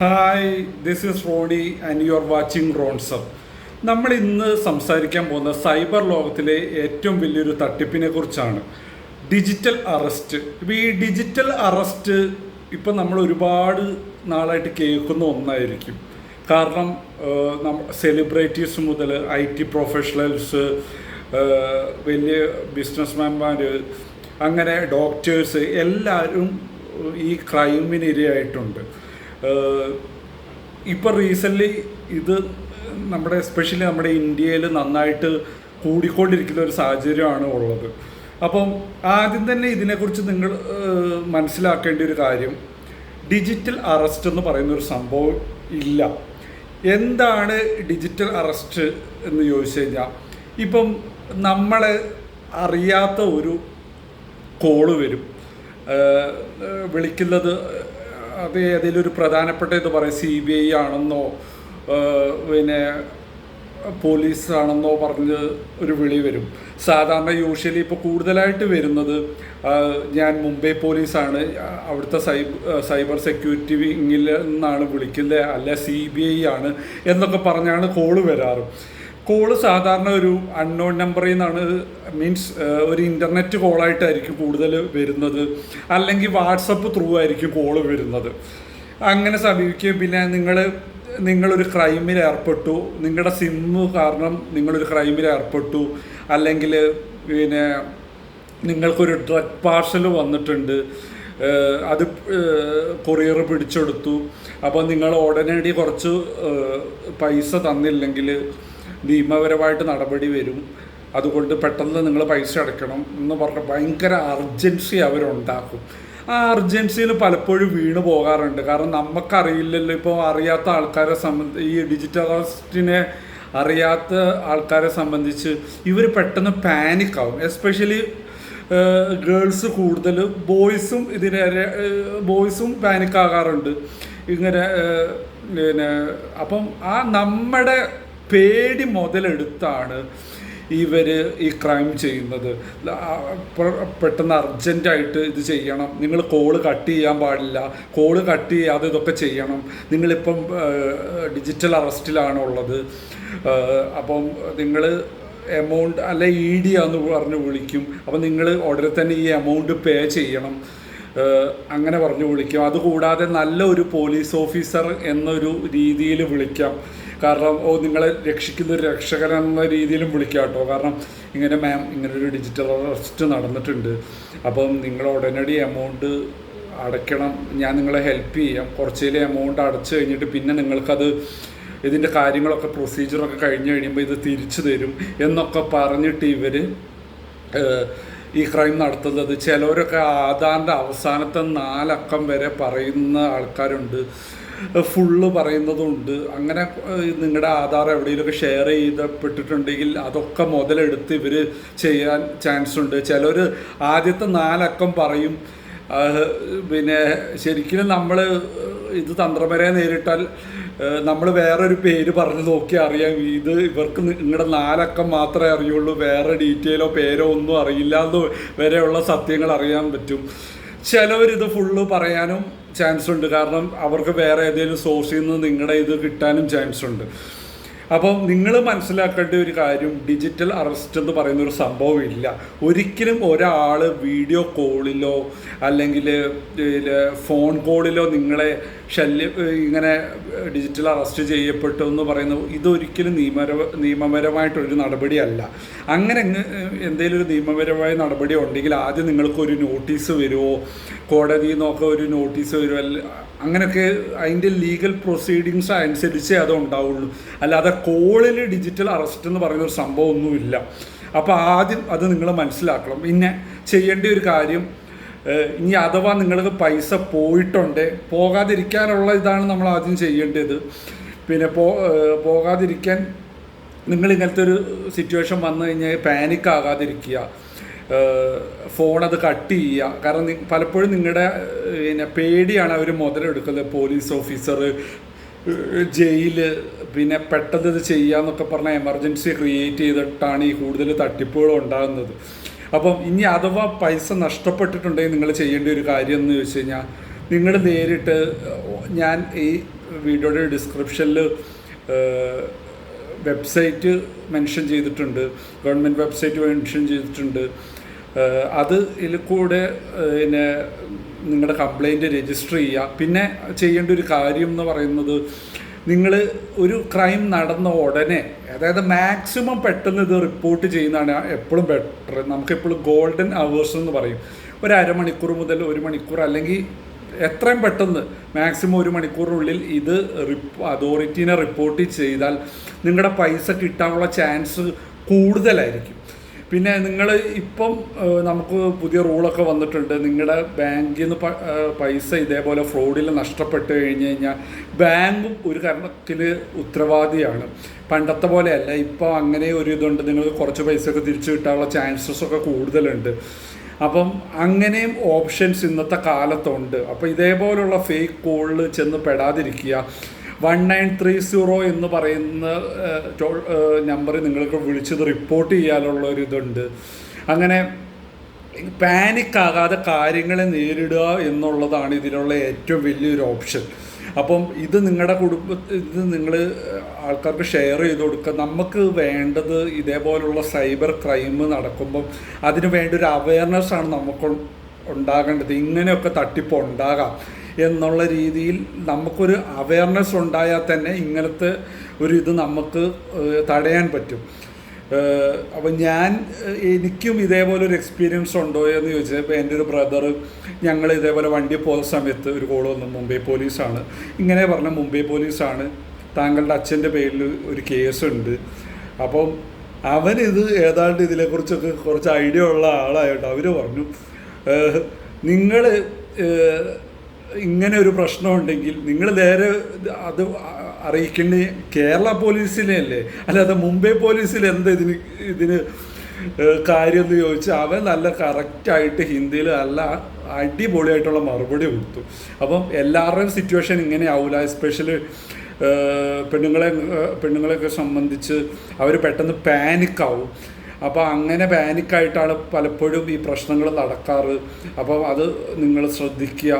Hi, this is Rony and you are watching Ronser. നമ്മൾ ഇന്ന് സംസാരിക്കാൻ പോകുന്ന സൈബർ ലോകത്തിലെ ഏറ്റവും വലിയൊരു തട്ടിപ്പിനെ കുറിച്ചാണ്, ഡിജിറ്റൽ അറസ്റ്റ്. ഇപ്പോൾ ഈ ഡിജിറ്റൽ അറസ്റ്റ് ഇപ്പം നമ്മൾ ഒരുപാട് നാളായിട്ട് കേൾക്കുന്ന ഒന്നായിരിക്കും. കാരണം സെലിബ്രിറ്റീസ് മുതൽ IT പ്രൊഫഷണൽസ്, വലിയ ബിസിനസ്മാൻമാർ, അങ്ങനെ ഡോക്ടേഴ്സ് എല്ലാവരും ഈ ക്രൈമിനിരയായിട്ടുണ്ട്. ഇപ്പോൾ റീസെൻ്റ്ലി ഇത് എസ്പെഷ്യലി നമ്മുടെ ഇന്ത്യയിൽ നന്നായിട്ട് കൂടിക്കൊണ്ടിരിക്കുന്ന ഒരു സാഹചര്യമാണ് ഉള്ളത്. അപ്പം ആദ്യം തന്നെ ഇതിനെക്കുറിച്ച് നിങ്ങൾ മനസ്സിലാക്കേണ്ട ഒരു കാര്യം, ഡിജിറ്റൽ അറസ്റ്റ് എന്ന് പറയുന്നൊരു സംഭവം ഇല്ല. എന്താണ് ഡിജിറ്റൽ അറസ്റ്റ് എന്ന് ചോദിച്ചു കഴിഞ്ഞാൽ, ഇപ്പം നമ്മളെ അറിയാത്ത ഒരു കോള് വരും, വിളിക്കുന്നത് അത് ഏതെങ്കിലും ഒരു പ്രധാനപ്പെട്ട ഇത് പറയും CBI ആണെന്നോ പിന്നെ പോലീസാണെന്നോ പറഞ്ഞ് ഒരു വിളി വരും. സാധാരണ യൂഷ്വലി ഇപ്പോൾ കൂടുതലായിട്ട് വരുന്നത് ഞാൻ മുംബൈ പോലീസാണ്, അവിടുത്തെ സൈബർ സെക്യൂരിറ്റി വിങ്ങിൽ നിന്നാണ് വിളിക്കുന്നത്, അല്ല CBI ആണ് എന്നൊക്കെ പറഞ്ഞാണ് കോള് വരാറ്. കോള് സാധാരണ ഒരു അൺനോൺ നമ്പറിൽ നിന്നാണ്, മീൻസ് ഒരു ഇൻ്റർനെറ്റ് കോളായിട്ടായിരിക്കും കൂടുതൽ വരുന്നത്, അല്ലെങ്കിൽ വാട്സപ്പ് ത്രൂ ആയിരിക്കും കോള് വരുന്നത്. അങ്ങനെ സമീപിക്കുകയും പിന്നെ നിങ്ങളൊരു ക്രൈമിൽ ഏർപ്പെട്ടു, നിങ്ങളുടെ സിമ്മ് കാരണം നിങ്ങളൊരു ക്രൈമിൽ ഏർപ്പെട്ടു, അല്ലെങ്കിൽ പിന്നെ നിങ്ങൾക്കൊരു ഡ്രഗ് പാർസൽ വന്നിട്ടുണ്ട്, അത് കൊറിയർ പിടിച്ചെടുത്തു, അപ്പോൾ നിങ്ങൾ ഉടനടി കുറച്ച് പൈസ തന്നില്ലെങ്കിൽ നിയമപരമായിട്ട് നടപടി വരും, അതുകൊണ്ട് പെട്ടെന്ന് നിങ്ങൾ പൈസ അടയ്ക്കണം എന്ന് പറഞ്ഞ് ഭയങ്കര അർജൻസി അവരുണ്ടാക്കും. ആ അർജൻസിയിൽ പലപ്പോഴും വീണ് പോകാറുണ്ട്. കാരണം നമുക്കറിയില്ലല്ലോ, ഇപ്പോൾ അറിയാത്ത ആൾക്കാരെ ഈ ഡിജിറ്റൽ അറസ്റ്റിനെ അറിയാത്ത ആൾക്കാരെ സംബന്ധിച്ച് ഇവർ പെട്ടെന്ന് പാനിക്കാവും. എസ്പെഷ്യലി ഗേൾസ് കൂടുതൽ, ബോയ്സും പാനിക്കാകാറുണ്ട് ഇങ്ങനെ. പിന്നെ അപ്പം നമ്മുടെ പേടി മുതലെടുത്താണ് ഇവർ ഈ ക്രൈം ചെയ്യുന്നത്. പെട്ടെന്ന് അർജൻറ്റായിട്ട് ഇത് ചെയ്യണം, നിങ്ങൾ കോള് കട്ട് ചെയ്യാൻ പാടില്ല, കോള് കട്ട് ചെയ്യാതെ ഇതൊക്കെ ചെയ്യണം, നിങ്ങളിപ്പം ഡിജിറ്റൽ അറസ്റ്റിലാണുള്ളത്, അപ്പം നിങ്ങൾ എമൗണ്ട് അല്ല ED എന്ന് പറഞ്ഞ് വിളിക്കും, അപ്പം നിങ്ങൾ ഉടനെ തന്നെ ഈ എമൗണ്ട് പേ ചെയ്യണം, അങ്ങനെ പറഞ്ഞ് വിളിക്കും. അതുകൂടാതെ നല്ല ഒരു പോലീസ് ഓഫീസർ എന്നൊരു രീതിയിൽ വിളിക്കാം. കാരണം നിങ്ങളെ രക്ഷിക്കുന്ന ഒരു രക്ഷകൻ എന്ന രീതിയിലും വിളിക്കാം കേട്ടോ. കാരണം മാം ഇങ്ങനൊരു ഡിജിറ്റൽ അറസ്റ്റ് നടന്നിട്ടുണ്ട്, അപ്പം നിങ്ങൾ ഉടനടി എമൗണ്ട് അടയ്ക്കണം, ഞാൻ നിങ്ങളെ ഹെൽപ്പ് ചെയ്യാം, കുറച്ചേലും എമൗണ്ട് അടച്ചു കഴിഞ്ഞിട്ട് പിന്നെ നിങ്ങൾക്കത് ഇതിൻ്റെ കാര്യങ്ങളൊക്കെ പ്രൊസീജിയറൊക്കെ കഴിഞ്ഞ് കഴിയുമ്പോൾ ഇത് തിരിച്ചു തരും എന്നൊക്കെ പറഞ്ഞിട്ട് ഇവർ ഈ ക്രൈം നടത്തുന്നത്. ചിലവരൊക്കെ ആധാറിൻ്റെ അവസാനത്തെ 4 അക്കം വരെ പറയുന്ന ആൾക്കാരുണ്ട്, ഫുള്ള് പറയുന്നതുണ്ട്. അങ്ങനെ നിങ്ങളുടെ ആധാർ എവിടെയെങ്കിലുമൊക്കെ ഷെയർ ചെയ്തപ്പെട്ടിട്ടുണ്ടെങ്കിൽ അതൊക്കെ മുതലെടുത്ത് ഇവർ ചെയ്യാൻ ചാൻസ് ഉണ്ട്. ചിലർ ആദ്യത്തെ 4 അക്കം പറയും. പിന്നെ ശരിക്കും നമ്മൾ ഇത് തന്ത്രപരമായി നേരിട്ടാൽ നമ്മൾ വേറൊരു പേര് പറഞ്ഞ് നോക്കിയാൽ അറിയാം, ഇത് ഇവർക്ക് നിങ്ങളുടെ 4 അക്കം മാത്രമേ അറിയുള്ളൂ, വേറെ ഡീറ്റെയിലോ പേരോ ഒന്നും അറിയില്ല എന്ന് വരെയുള്ള സത്യങ്ങൾ അറിയാൻ പറ്റും. ചിലവരിത് ഫുള്ള് പറയാനും ചാൻസ് ഉണ്ട്, കാരണം അവർക്ക് വേറെ ഏതെങ്കിലും സോഴ്സിൽ നിന്ന് നിങ്ങളുടെ ഇത് കിട്ടാനും ചാൻസ് ഉണ്ട്. അപ്പം നിങ്ങൾ മനസ്സിലാക്കേണ്ട ഒരു കാര്യം, ഡിജിറ്റൽ അറസ്റ്റ് എന്ന് പറയുന്നൊരു സംഭവം ഇല്ല. ഒരിക്കലും ഒരാൾ വീഡിയോ കോളിലോ അല്ലെങ്കിൽ ഫോൺ കോളിലോ നിങ്ങളെ ഇങ്ങനെ ഡിജിറ്റൽ അറസ്റ്റ് ചെയ്യപ്പെട്ടു എന്ന് പറയുന്നത് ഇതൊരിക്കലും നിയമപരമായിട്ടൊരു നടപടിയല്ല. അങ്ങനെ എന്തെങ്കിലും ഒരു നിയമപരമായ നടപടി ഉണ്ടെങ്കിൽ ആദ്യം നിങ്ങൾക്കൊരു നോട്ടീസ് വരുമോ, കോടതിയിൽ നിന്നൊക്കെ ഒരു നോട്ടീസ് വരുമോ, അങ്ങനെയൊക്കെ അതിൻ്റെ ലീഗൽ പ്രൊസീഡിങ്സ് അനുസരിച്ചേ അത് ഉണ്ടാവുള്ളൂ. അല്ലാതെ കോളിൽ ഡിജിറ്റൽ അറസ്റ്റ് എന്ന് പറയുന്നൊരു സംഭവമൊന്നുമില്ല. അപ്പോൾ ആദ്യം അത് നിങ്ങൾ മനസ്സിലാക്കണം. പിന്നെ ചെയ്യേണ്ട ഒരു കാര്യം, ഇനി അഥവാ നിങ്ങൾക്ക് പൈസ പോകാതിരിക്കാനുള്ള ഇതാണ് നമ്മൾ ആദ്യം ചെയ്യേണ്ടത്. പിന്നെ പോകാതിരിക്കാൻ നിങ്ങൾ ഇങ്ങനത്തെ ഒരു സിറ്റുവേഷൻ വന്നു കഴിഞ്ഞാൽ പാനിക് ആകാതിരിക്കുക, ഫോണത് കട്ട് ചെയ്യുക. കാരണം പലപ്പോഴും നിങ്ങളുടെ പേടിയാണ് അവർ മുതലെടുക്കുന്നത്. പോലീസ് ഓഫീസർ, ജയില്, പിന്നെ പെട്ടെന്ന് ഇത് ചെയ്യാന്നൊക്കെ പറഞ്ഞാൽ എമർജൻസി ക്രിയേറ്റ് ചെയ്തിട്ടാണ് ഈ കൂടുതൽ തട്ടിപ്പുകൾ ഉണ്ടാകുന്നത്. അപ്പം ഇനി അഥവാ പൈസ നഷ്ടപ്പെട്ടിട്ടുണ്ടെങ്കിൽ നിങ്ങൾ ചെയ്യേണ്ട ഒരു കാര്യം എന്ന് ചോദിച്ചു കഴിഞ്ഞാൽ, നിങ്ങൾ നേരിട്ട് ഞാൻ ഈ വീഡിയോയുടെ ഡിസ്ക്രിപ്ഷനിൽ വെബ്സൈറ്റ് മെൻഷൻ ചെയ്തിട്ടുണ്ട്, ഗവൺമെൻറ് വെബ്സൈറ്റ് മെൻഷൻ ചെയ്തിട്ടുണ്ട്. അതിൽ കൂടെ പിന്നെ നിങ്ങളുടെ കംപ്ലൈൻറ്റ് രജിസ്റ്റർ ചെയ്യുക. പിന്നെ ചെയ്യേണ്ട ഒരു കാര്യം എന്ന് പറയുന്നത്, നിങ്ങൾ ഒരു ക്രൈം നടന്ന ഉടനെ, അതായത് മാക്സിമം പെട്ടെന്ന് ഇത് റിപ്പോർട്ട് ചെയ്യുന്നതാണ് എപ്പോഴും ബെറ്റർ. നമുക്കെപ്പോഴും ഗോൾഡൻ അവേഴ്സ് എന്ന് പറയും. ഒരു അരമണിക്കൂർ മുതൽ 1 മണിക്കൂർ, അല്ലെങ്കിൽ എത്രയും പെട്ടെന്ന് മാക്സിമം 1 മണിക്കൂറിനുള്ളിൽ ഇത് അതോറിറ്റീനെ റിപ്പോർട്ട് ചെയ്താൽ നിങ്ങളുടെ പൈസ കിട്ടാനുള്ള ചാൻസ് കൂടുതലായിരിക്കും. പിന്നെ നിങ്ങൾ ഇപ്പം നമുക്ക് പുതിയ റൂളൊക്കെ വന്നിട്ടുണ്ട്. നിങ്ങളുടെ ബാങ്കിൽ നിന്ന് പൈസ ഇതേപോലെ ഫ്രോഡിൽ നഷ്ടപ്പെട്ട് കഴിഞ്ഞാൽ ബാങ്കും ഒരു കാരണത്തിൽ ഉത്തരവാദിയാണ്. പണ്ടത്തെ പോലെയല്ല, ഇപ്പോൾ അങ്ങനെ ഒരു ഇതുണ്ട്, നിങ്ങൾക്ക് കുറച്ച് പൈസയൊക്കെ തിരിച്ചു കിട്ടാനുള്ള ചാൻസസൊക്കെ കൂടുതലുണ്ട്. അപ്പം അങ്ങനെയും ഓപ്ഷൻസ് ഇന്നത്തെ കാലത്തുണ്ട്. അപ്പോൾ ഇതേപോലുള്ള ഫേക്ക് കോളിൽ ചെന്ന് പെടാതിരിക്കുക. 1930 എന്ന് പറയുന്ന നമ്പറിൽ നിങ്ങൾക്ക് വിളിച്ചത് റിപ്പോർട്ട് ചെയ്യാനുള്ള ഒരു ഇതുണ്ട്. അങ്ങനെ പാനിക്കാകാതെ കാര്യങ്ങളെ നേരിടുക എന്നുള്ളതാണ് ഇതിലുള്ള ഏറ്റവും വലിയൊരു ഓപ്ഷൻ. അപ്പം ഇത് നിങ്ങളുടെ ഇത് നിങ്ങൾ ആൾക്കാർക്ക് ഷെയർ ചെയ്ത് കൊടുക്കുക. നമുക്ക് വേണ്ടത് ഇതേപോലുള്ള സൈബർ ക്രൈം നടക്കുമ്പം അതിന് വേണ്ട ഒരു അവയർനെസ്സാണ് നമുക്ക് ഉണ്ടാകേണ്ടത്. ഇങ്ങനെയൊക്കെ തട്ടിപ്പ് ഉണ്ടാകാം എന്നുള്ള രീതിയിൽ നമുക്കൊരു അവയർനെസ് ഉണ്ടായാൽ തന്നെ ഇങ്ങനത്തെ ഒരു ഇത് നമുക്ക് തടയാൻ പറ്റും. അപ്പം എനിക്കും ഇതേപോലെ ഒരു എക്സ്പീരിയൻസ് ഉണ്ടോ എന്ന് ചോദിച്ചാൽ, ഇപ്പോൾ എൻ്റെ ഒരു ബ്രദർ, ഞങ്ങൾ ഇതേപോലെ വണ്ടി പോകുന്ന സമയത്ത് ഒരു കോൾ വന്നു, മുംബൈ പോലീസാണ്. ഇങ്ങനെ പറഞ്ഞ മുംബൈ പോലീസാണ്, താങ്കളുടെ അച്ഛൻ്റെ പേരിൽ ഒരു കേസുണ്ട്. അപ്പം അവനിത് ഏതാണ്ട് ഇതിനെക്കുറിച്ചൊക്കെ കുറച്ച് ഐഡിയ ഉള്ള ആളായിട്ട് അവർ പറഞ്ഞു, നിങ്ങൾ ഇങ്ങനെ ഒരു പ്രശ്നമുണ്ടെങ്കിൽ നിങ്ങൾ നേരെ അത് അറിയിക്കേണ്ട കേരള പോലീസിനെ അല്ലേ, അല്ലാതെ മുംബൈ പോലീസിൽ എന്താ ഇതിന് കാര്യം എന്ന് ചോദിച്ചാൽ അവൻ നല്ല കറക്റ്റായിട്ട് ഹിന്ദിയിൽ നല്ല അടിപൊളിയായിട്ടുള്ള മറുപടി കൊടുത്തു. അപ്പം എല്ലാവരുടെയും സിറ്റുവേഷൻ ഇങ്ങനെ ആവില്ല. എസ്പെഷ്യലി പെണ്ണുങ്ങളെയൊക്കെ സംബന്ധിച്ച് അവർ പെട്ടെന്ന് പാനിക്കാവും. അപ്പോൾ അങ്ങനെ പാനിക്കായിട്ടാണ് പലപ്പോഴും ഈ പ്രശ്നങ്ങൾ നടക്കാറ്. അപ്പോൾ അത് നിങ്ങൾ ശ്രദ്ധിക്കുക.